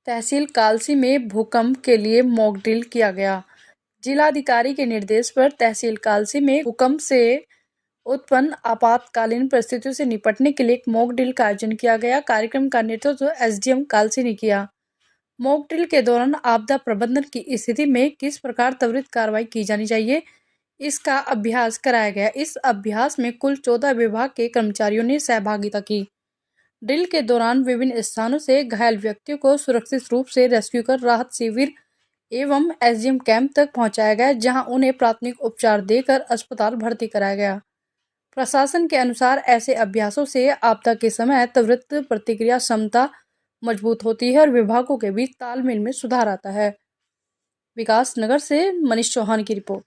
तहसील कालसी में भूकंप के लिए मॉक ड्रिल किया गया। जिलाधिकारी के निर्देश पर तहसील कालसी में भूकंप से उत्पन्न आपातकालीन परिस्थितियों से निपटने के लिए एक मॉक ड्रिल का आयोजन किया गया। कार्यक्रम का नेतृत्व एसडीएम कालसी ने किया। मॉक ड्रिल के दौरान आपदा प्रबंधन की स्थिति में किस प्रकार त्वरित कार्रवाई की जानी चाहिए, इसका अभ्यास कराया गया। इस अभ्यास में कुल 14 विभाग के कर्मचारियों ने सहभागिता की। ड्रिल के दौरान विभिन्न स्थानों से घायल व्यक्तियों को सुरक्षित रूप से रेस्क्यू कर राहत शिविर एवं एसडीएम कैंप तक पहुंचाया गया, जहां उन्हें प्राथमिक उपचार देकर अस्पताल भर्ती कराया गया। प्रशासन के अनुसार ऐसे अभ्यासों से आपदा के समय त्वरित प्रतिक्रिया क्षमता मजबूत होती है और विभागों के बीच तालमेल में सुधार आता है। विकास नगर से मनीष चौहान की रिपोर्ट।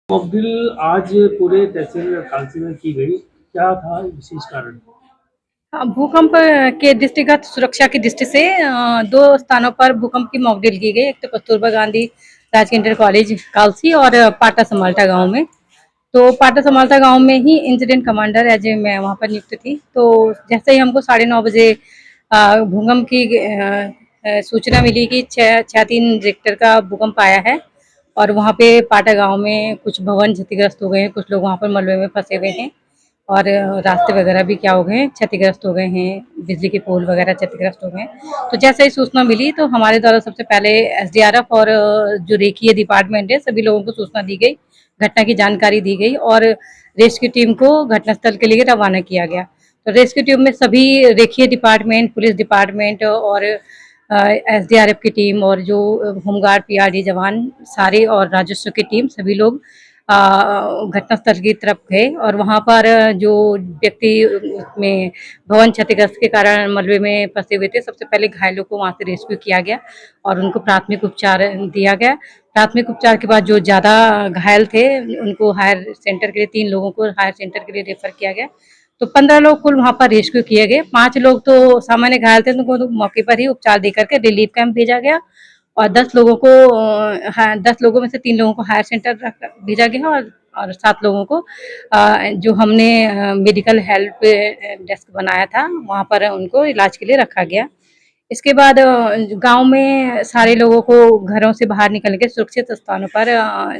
मॉक ड्रिल आज पूरे तहसील कालसी में की गई, क्या था विशेष कारण? भूकंप के दृष्टिगत सुरक्षा की दृष्टि से 2 स्थानों पर भूकंप की मॉक ड्रिल की गई। एक तो कस्तूरबा गांधी राजकीय इंटर कॉलेज कालसी और पाटा समाल्टा गांव में। तो पाटा समाल्टा गांव में ही इंसिडेंट कमांडर एज मैं वहां पर नियुक्त थी। तो जैसे ही हमको 9:30 बजे भूकंप की सूचना मिली कि 6.3 रिक्टर का भूकंप आया है और वहाँ पे पाटा गांव में कुछ भवन क्षतिग्रस्त हो गए हैं, कुछ लोग वहाँ पर मलबे में फंसे हुए हैं और रास्ते वगैरह भी क्या हो गए हैं, क्षतिग्रस्त हो गए हैं, बिजली के पोल वगैरह क्षतिग्रस्त हो गए हैं। तो जैसे ही सूचना मिली तो हमारे द्वारा सबसे पहले एसडीआरएफ और जो रेखीय डिपार्टमेंट है सभी लोगों को सूचना दी गई, घटना की जानकारी दी गई और रेस्क्यू टीम को घटनास्थल के लिए रवाना किया गया। तो रेस्क्यू टीम में सभी रेखीय डिपार्टमेंट, पुलिस डिपार्टमेंट और एसडीआरएफ की टीम और जो होमगार्ड पीआरडी जवान सारे और राजस्व की टीम सभी लोग घटनास्थल की तरफ गए और वहां पर जो व्यक्ति में भवन क्षतिग्रस्त के कारण मलबे में फंसे हुए थे, सबसे पहले घायलों को वहां से रेस्क्यू किया गया और उनको प्राथमिक उपचार दिया गया। प्राथमिक उपचार के बाद जो ज्यादा घायल थे उनको हायर सेंटर के लिए 3 लोगों को हायर सेंटर के लिए रेफर किया गया। तो 15 लोग कुल वहां पर रेस्क्यू किए गए। 5 लोग तो सामान्य घायल थे, उनको तो मौके पर ही उपचार देकर के रिलीफ कैंप भेजा गया और 10 लोगों को 10 लोगों में से 3 लोगों को हायर सेंटर भेजा गया और 7 लोगों को जो हमने मेडिकल हेल्प डेस्क बनाया था वहां पर उनको इलाज के लिए रखा गया। इसके बाद गांव में सारे लोगों को घरों से बाहर निकल के सुरक्षित स्थानों पर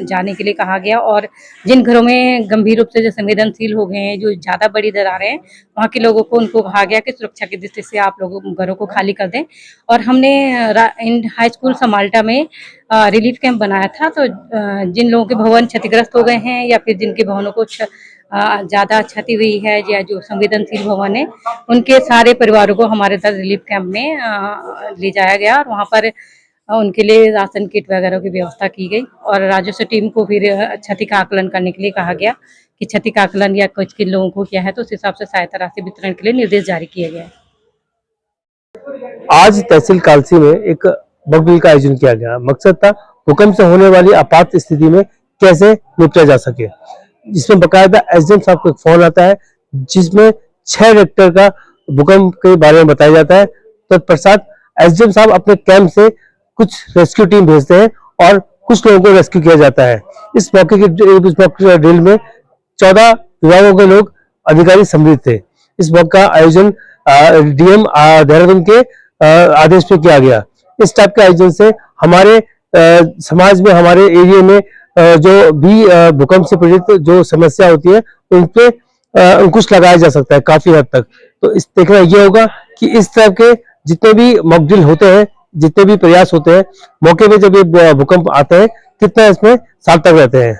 जाने के लिए कहा गया और जिन घरों में गंभीर रूप से जो संवेदनशील हो गए हैं, जो ज्यादा बड़ी दरारें हैं, वहाँ के लोगों को उनको कहा गया कि सुरक्षा की दृष्टि से आप लोग घरों को खाली कर दें। और हमने हाई स्कूल समाल्टा में रिलीफ कैंप बनाया था। तो जिन लोगों के भवन क्षतिग्रस्त हो गए हैं या फिर जिनके भवनों को ज्यादा क्षति हुई है या जो संवेदनशील भवन है, उनके सारे परिवारों को हमारे साथ रिलीफ कैंप में ले जाया गया और वहां पर उनके लिए राशन किट वगैरह की व्यवस्था की गई और राजस्व टीम को फिर क्षति का आकलन करने के लिए कहा गया कि क्षति का आकलन या कुछ किन लोगों को क्या है, तो उस हिसाब से सहायता राशि वितरण के लिए निर्देश जारी किया गया। आज तहसील कालसी में एक मॉक ड्रिल का आयोजन किया गया। मकसद था भूकंप से होने वाली आपात स्थिति में कैसे निपटा जा सके, जिसमें बकायदा एसडीएम साहब को एक फोन आता है जिसमें 6 रिक्टर का भूकंप के बारे में बताया जाता है। तत्पश्चात एसडीएम साहब अपने कैंप से कुछ रेस्क्यू टीम भेजते हैं और कुछ लोगों को रेस्क्यू किया जाता है। इस मौके की ड्रिल में 14 विभागों के लोग अधिकारी सम्मिलित थे। इस मौके का आयोजन डीएम देहरादून के आदेश पे किया गया। इस टाइप के आयोजन से हमारे समाज में, हमारे एरिया में जो भी भूकंप से पीड़ित जो समस्या होती है उन पे अंकुश लगाया जा सकता है काफी हद तक। तो इस देखना ये होगा कि इस तरह के जितने भी मॉक ड्रिल होते हैं, जितने भी प्रयास होते हैं, मौके पे जब ये भूकंप आते हैं कितना इसमें सार्थक रहते हैं।